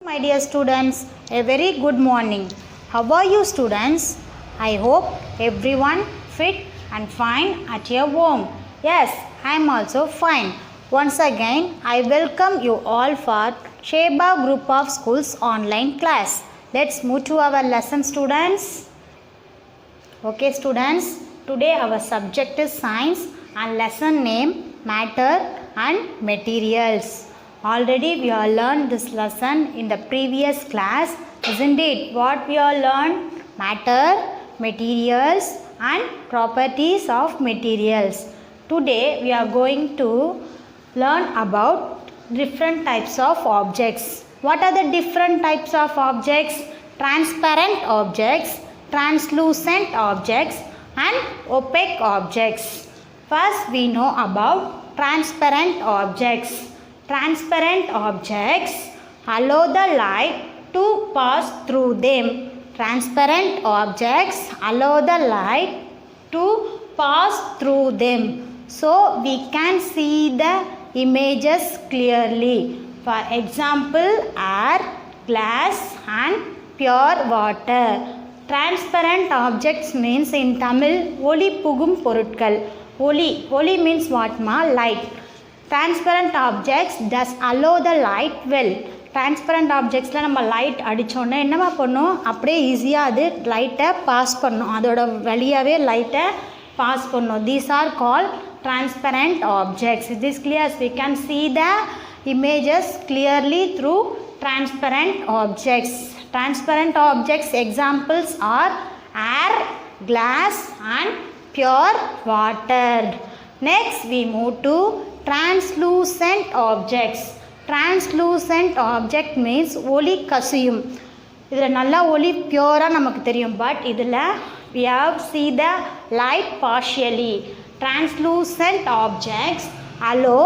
My dear students, a very good morning. How are you students? I hope everyone fit and fine at your home. Yes, I am also fine. Once again, I welcome you all for Sheba Group of Schools online class. Let's move to our lesson, students. Okay students, today our subject is science and lesson name matter and materials. Already we have learned this lesson in the previous class, isn't it? What we have learned? Matter, materials and properties of materials. Today we are going to learn about different types of objects. What are the different types of objects? Transparent objects, translucent objects and opaque objects. First we know about transparent objects. Transparent objects allow the light to pass through them. Transparent objects allow the light to pass through them. So we can see the images clearly. For example, air, glass and pure water. Transparent objects means in Tamil, Oli Pugum Porutkal. Oli means what ma? Light. Transparent objects does allow the light well. Transparent objects la நம்ம light அடிச்சோன்னா என்னமா பண்ணும், அப்படியே ஈஸியாக அது லைட்டை pass பண்ணும், அதோட வழியாகவே லைட்டை பாஸ் பண்ணும். These are called transparent objects. It is clear. We can see the images clearly through transparent objects. Transparent objects examples are air, glass and pure water. Next we move to translucent objects. Translucent object means ஒளி கசியும். இதில் நல்லா ஒளி பியூராக நமக்கு தெரியும். But இதில் we have see the light partially. Translucent objects allow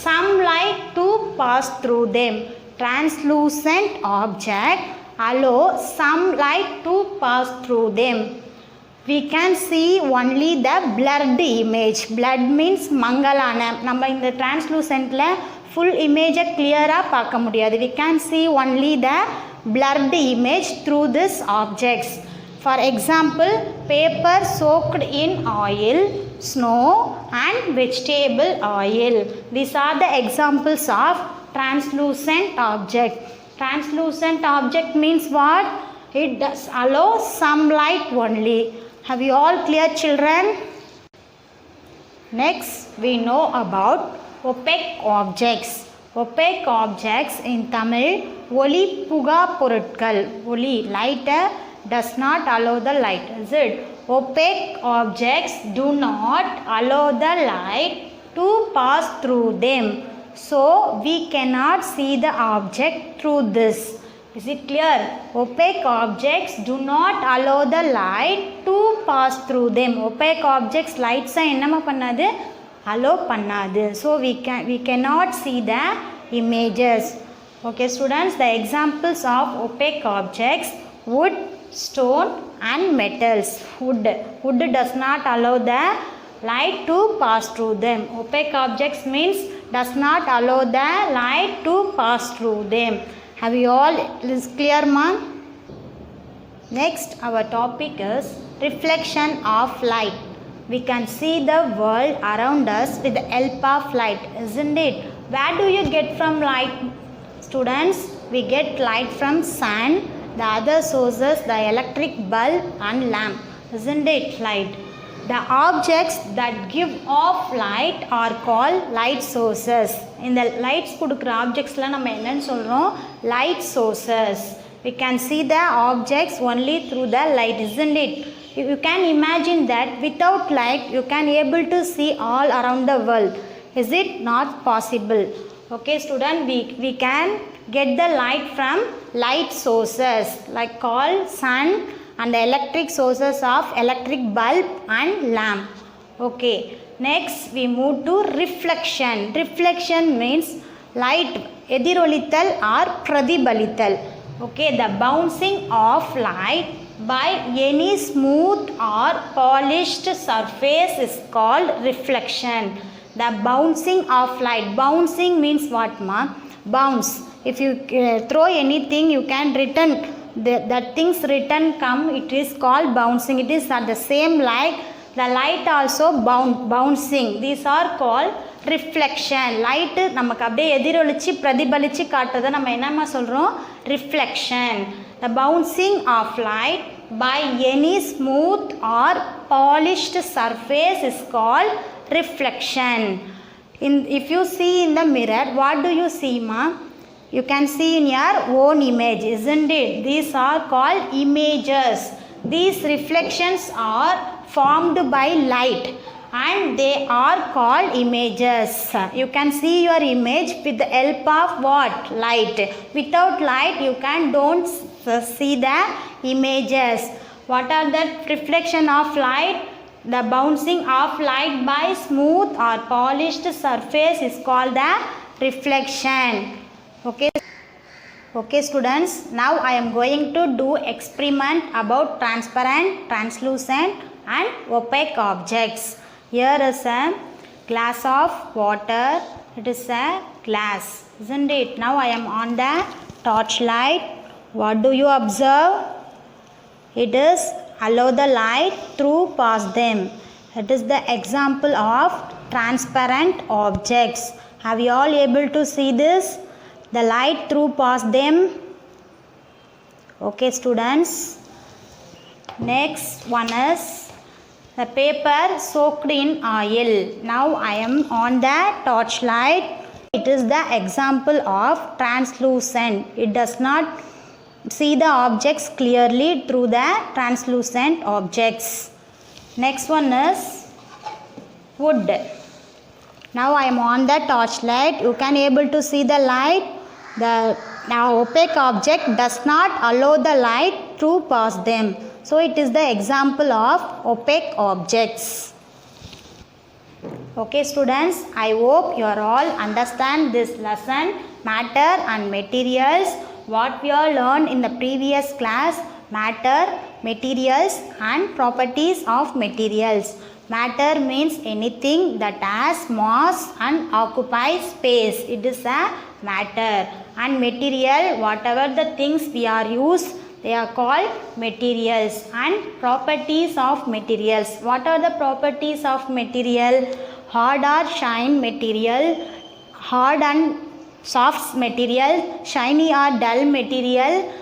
some light to pass through them. Translucent object allow some light to pass through them. We can see only the blurred image. Blurred means மங்கலான. நம்ம இந்த translucentல full image clear-ஆ பார்க்க முடியாது. We can see only the blurred image through these objects. For example, paper soaked in oil, snow and vegetable oil. These are the examples of translucent object. Translucent object means what? It does allow some light only. Have you all clear, children? Next we know about opaque objects. Opaque objects in Tamil ஒளி புகா பொருட்கள். ஒளி light does not allow the light, is it? Opaque objects do not allow the light to pass through them, so we cannot see the object through this. Is it clear? Opaque objects do not allow the light to pass through them. Opaque objects lights என்னமா பண்ணாது, allow பண்ணாது. So we cannot see the images. Okay students, the examples of opaque objects: wood, stone and metals. Wood does not allow the light to pass through them. Opaque objects means does not allow the light to pass through them. Have you all is clear, ma? Next our topic is reflection of light. We can see the world around us with the help of light, isn't it? Where do you get from light, students? We get light from sun, the other sources, the electric bulb and lamp, isn't it? Light. The objects that give off light are called light sources. In the lights கொடுக்குற objectsல நம்ம என்னன்னு சொல்றோம்? Light sources. We can see the objects only through the light, isn't it? You can imagine that without light you can able to see all around the world. Is it not possible? Okay student, we can get the light from light sources like called sun and the electric sources of electric bulb and lamp. Okay, next we move to reflection. Reflection means light எதிரொலித்தல் or பிரதிபலித்தல். Okay, the bouncing of light by any smooth or polished surface is called reflection. The bouncing of light. Bouncing means what ma? Bounce. If you throw anything, you can return. That things return come. It is called bouncing. It is at the same light. The light also bouncing. These are called reflection. Light நமக்கு அப்படியே எதிரொலிச்சு பிரதிபலிச்சு காட்டுறதை நம்ம என்னமா சொல்கிறோம்? Reflection. The bouncing of light by any smooth or polished surface is called reflection. If you see in the mirror, what do you see, ma? You can see in your own image, isn't it? These are called images. These reflections are formed by light and they are called images. You can see your image with the help of what? Light. Without light you don't see the images. What are the reflection of light? The bouncing of light by smooth or polished surface is called the reflection. Okay students, now I am going to do experiment about transparent, translucent and opaque objects. Here is a glass of water. It is a glass, isn't it? Now I am on the torchlight. What do you observe? It is allow the light through past them. It is the example of transparent objects. Have you all able to see this? The light through past them. Okay students. Next one is the paper soaked in oil. Now I am on the torchlight. It is the example of translucent. It does not see the objects clearly through the translucent objects. Next one is wood. Now I am on the torchlight. You can able to see the light. The opaque object does not allow the light to pass them. So it is the example of opaque objects. Okay students, I hope you are all understand this lesson, matter and materials. What we all learned in the previous class, matter, materials and properties of materials. Matter means anything that has mass and occupies space. It is a matter. And material, whatever the things we are used, they are called materials. And properties of materials. What are the properties of material? Hard or shine material, hard and soft material, shiny or dull material,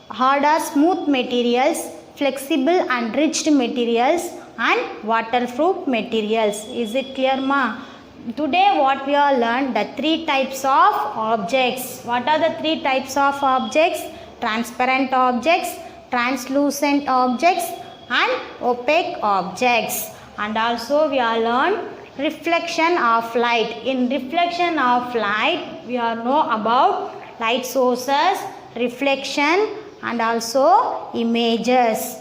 hard or smooth materials, flexible and rigid materials and waterproof materials. Is it clear, ma? Today what we have learned, the three types of objects. What are the three types of objects? Transparent objects, translucent objects and opaque objects. And also we have learned reflection of light. In reflection of light we all know about light sources, reflection and also images.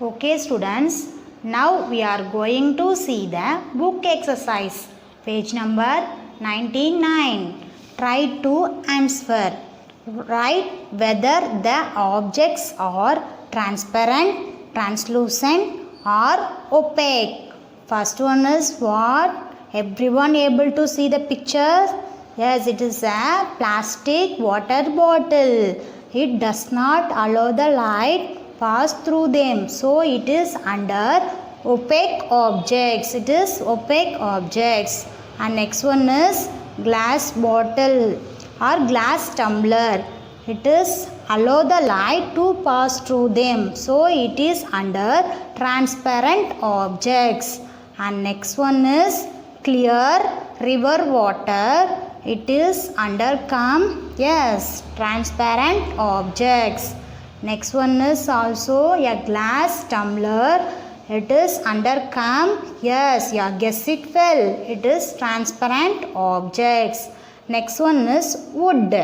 Okay students, now we are going to see the book exercise. Page number 99. Try to answer. Write whether the objects are transparent, translucent or opaque. First one is what? Everyone able to see the picture? Yes, it is a plastic water bottle. It does not allow the light pass through them. So it is under opaque objects. It is opaque objects. And next one is glass bottle or glass tumbler. It is allow the light to pass through them. So it is under transparent objects. And next one is clear river water. It is under transparent objects. Next one is also a glass tumbler. It is under guess it well. It is transparent objects. Next one is wood.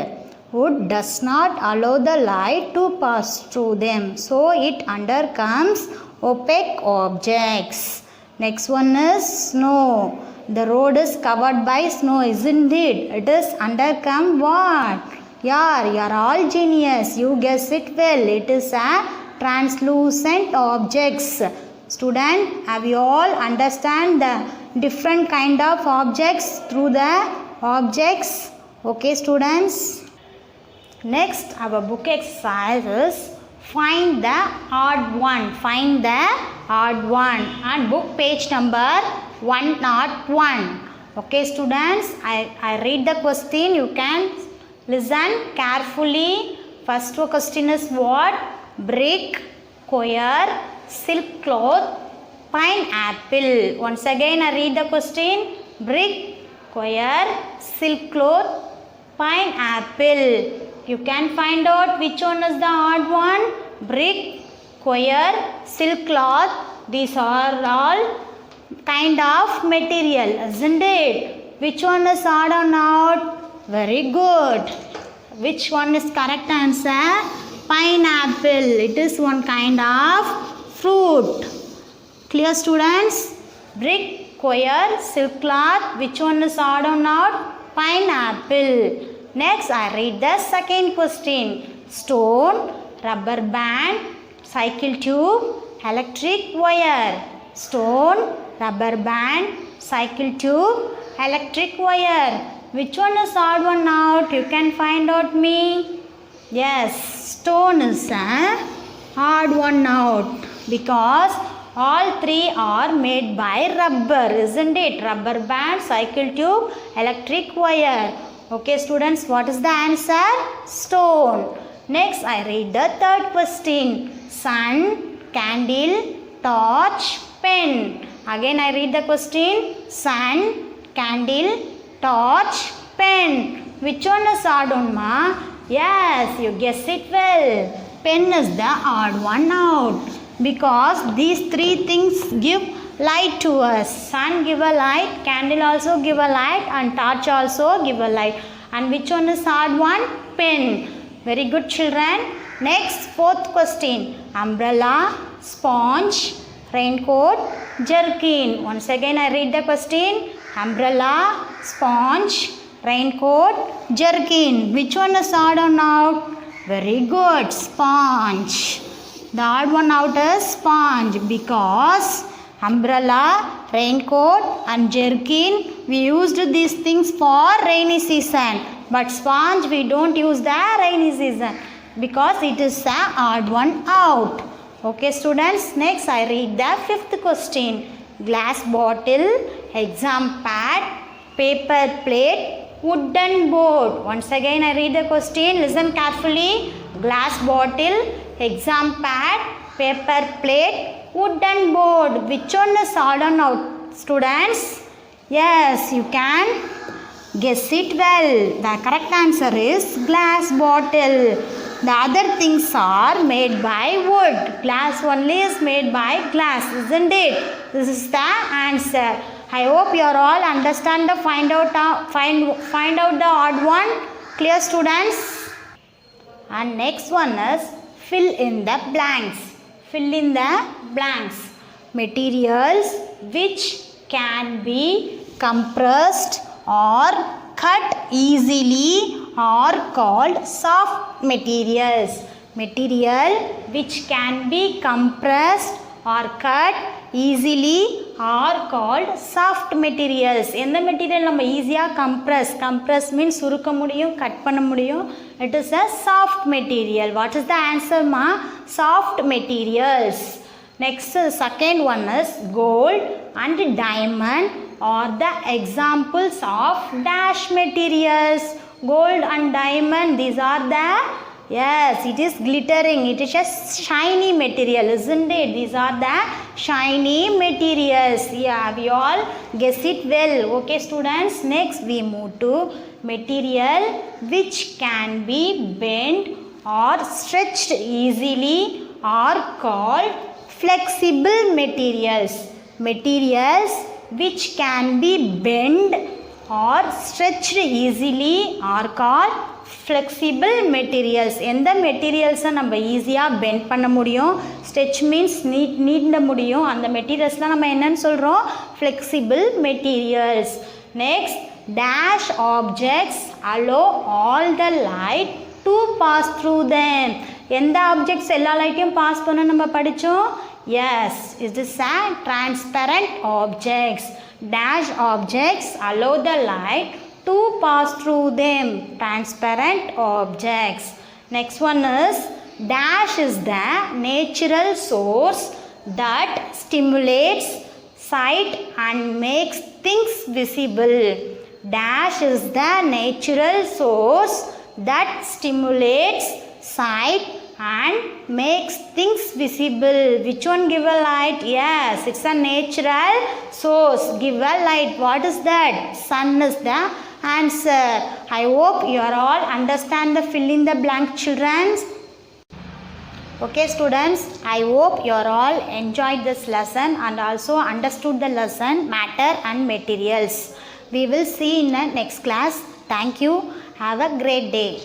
Wood does not allow the light to pass through them. So it undercomes opaque objects. Next one is snow. The road is covered by snow, isn't it? It is undercome what? Yeah, you are all genius. You guess it well. It is a translucent objects. Student, have you all understand the different kind of objects through the objects? Okay students, next our book exercise is find the odd one. Find the odd one and book page number 101. Okay students, I read the question, you can listen carefully. First question is what? Brick, coir, silk cloth, pineapple. Once again I read the question. Brick, coir, silk cloth, pineapple. You can find out which one is the odd one. Brick, coir, silk cloth. These are all kind of material, isn't it? Which one is odd or not? Very good. Which one is correct answer? Pineapple. It is one kind of fruit. Clear students? Brick, coir, silk cloth. Which one is odd or not? Pineapple. Next I read the second question. Stone, rubber band, cycle tube, electric wire. Stone, rubber band, cycle tube, electric wire. Which one is odd one out? You can find out me. Yes, stone is odd one out because all three are made by rubber, isn't it? Rubber band, cycle tube, electric wire. Okay students, what is the answer? Stone. Next I read the third question. Sun, candle, torch, pen. Again I read the question. Sun, candle, torch, pen. Which one is odd one, ma? Yes, you guess it well. Pen is the odd one out because these three things give light to us. Sun give a light, candle also give a light, and torch also give a light. And which one is odd one? Pen. Very good children. Next fourth question. Umbrella, sponge, raincoat, jerkin. Once again I read the question. Umbrella, sponge, raincoat, jerkin. Which one is odd or not? Very good. Sponge. The odd one out is sponge because umbrella, raincoat and jerkin, we used these things for rainy season. But sponge we don't use the rainy season because it is the odd one out. Okay students, next I read the fifth question. Glass bottle, exam pad, paper plate, wooden board. Once again I read the question, listen carefully. Glass bottle, exam pad, paper plate, wooden board. Which one is odd or not students? Yes, you can guess it well. The correct answer is glass bottle. The other things are made by wood. Glass only is made by glass, isn't it? This is the answer. I hope you are all understand the find out the odd one. Clear students? And next one is fill in the blanks. Fill in the blanks. Materials which can be compressed or cut easily are called soft materials. Material which can be compressed or cut easily are called soft materials. எந்த material நம்ம ஈஸியாக compress means சுருக்க முடியும், cut பண்ண முடியும். It is a soft material. What is the answer, ma? Soft materials. Next second one is gold and diamond are the examples of dash materials. Gold and diamond, these are the, yes, it is glittering, it is a shiny material, isn't it? These are the shiny materials. Yeah, we all guess it well. Okay students, next we move to material which can be bent or stretched easily are called flexible materials. Materials which can be bent or stretched easily are called flexible materials. எந்த மெட்டீரியல்ஸை நம்ம ஈஸியாக bend பண்ண முடியும், stretch means நீட்ட முடியும், அந்த மெட்டீரியல்ஸ்லாம் நம்ம என்னன்னு சொல்கிறோம்? Flexible materials. Next dash objects allow all the light to pass through them. எந்த ஆப்ஜெக்ட்ஸ் எல்லா லைட்டையும் பாஸ் பண்ண நம்ம படித்தோம்? Yes, it is a transparent objects. Dash objects allow the light to pass through them. Transparent objects. Next one is dash is the natural source that stimulates sight and makes things visible. Dash is the natural source that stimulates sight and makes things visible. Which one give a light? Yes, it's a natural source. Give a light. What is that? Sun is the answer. I hope you are all understand the fill in the blank, children. Okay students, I hope you are all enjoyed this lesson and also understood the lesson matter and materials. We will see in the next class. Thank you. Have a great day.